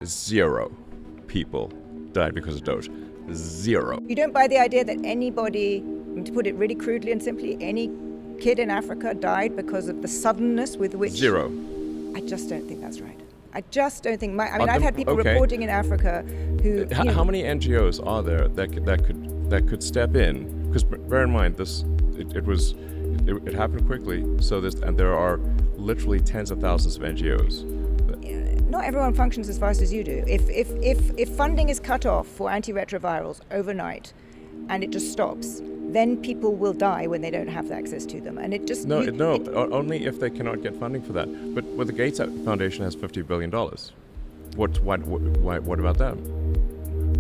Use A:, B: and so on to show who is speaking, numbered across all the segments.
A: Zero people died because of Doge. Zero.
B: You don't buy the idea that anybody, to put it really crudely and simply, any kid in Africa died because of the suddenness with which...
A: Zero.
B: I just don't think that's right. I just don't think... I've had people reporting in Africa who...
A: How many NGOs are there that could step in? Because bear in mind, it happened quickly. And there are literally tens of thousands of NGOs.
B: Not everyone functions as fast as you do. If funding is cut off for antiretrovirals overnight, and it just stops, then people will die when they don't have access to them. And it just
A: only if they cannot get funding for that. But the Gates Foundation has $50 billion. What about them?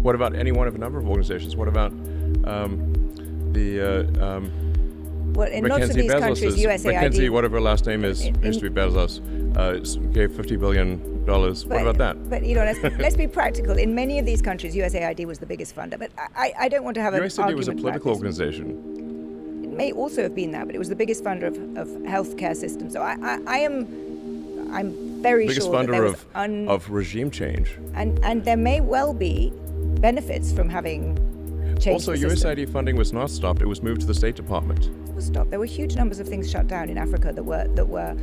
A: What about any one of a number of organizations? What about
B: in lots of these countries, USAID...
A: Mackenzie, whatever her last name is, used to be Bezos, gave $50 billion. What about that?
B: But let's be practical. In many of these countries, USAID was the biggest funder. But I don't want to have an argument
A: USAID was a political organization.
B: It may also have been that, but it was the biggest funder of healthcare systems. So I'm very
A: biggest
B: sure that there was
A: funder of regime change.
B: And there may well be benefits from having changed
A: Also,
B: the system.
A: USAID funding was not stopped. It was moved to the State Department.
B: It was stopped. There were huge numbers of things shut down in Africa that were
A: there were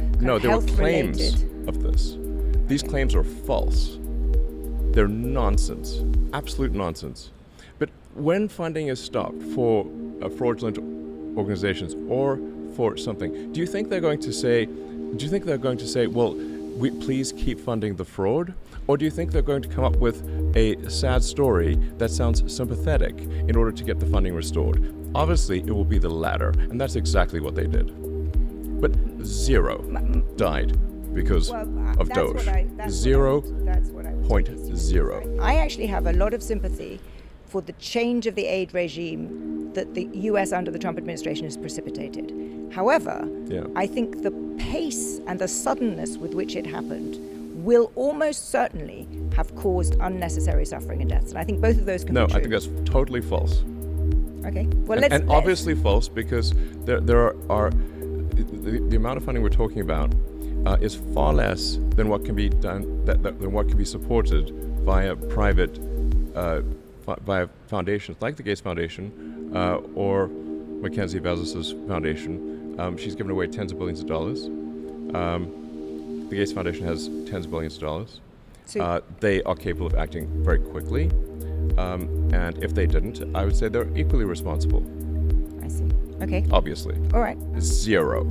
A: claims of this. These claims are false. They're nonsense, absolute nonsense. But when funding is stopped for fraudulent organizations or for something, do you think they're going to say, well, please keep funding the fraud? Or do you think they're going to come up with a sad story that sounds sympathetic in order to get the funding restored? Obviously, it will be the latter, and that's exactly what they did. But zero died because of Doge. 0.0.
B: I actually have a lot of sympathy for the change of the aid regime that the US under the Trump administration has precipitated. However, I think the pace and the suddenness with which it happened will almost certainly have caused unnecessary suffering and deaths. And I think both of those can be true.
A: No, I think that's totally false.
B: Okay. Well,
A: let's obviously false because there are the amount of funding we're talking about is far less than what can be done, than what can be supported via private, via foundations like the Gates Foundation or Mackenzie Bezos's foundation. She's given away tens of billions of dollars. The Gates Foundation has tens of billions of dollars. They are capable of acting very quickly. And if they didn't, I would say they're equally responsible.
B: I see. Okay.
A: Obviously.
B: All right.
A: Zero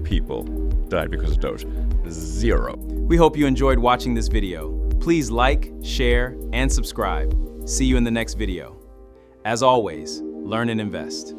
A: people died because of Doge. Zero.
C: We hope you enjoyed watching this video. Please like, share, and subscribe. See you in the next video. As always, learn and invest.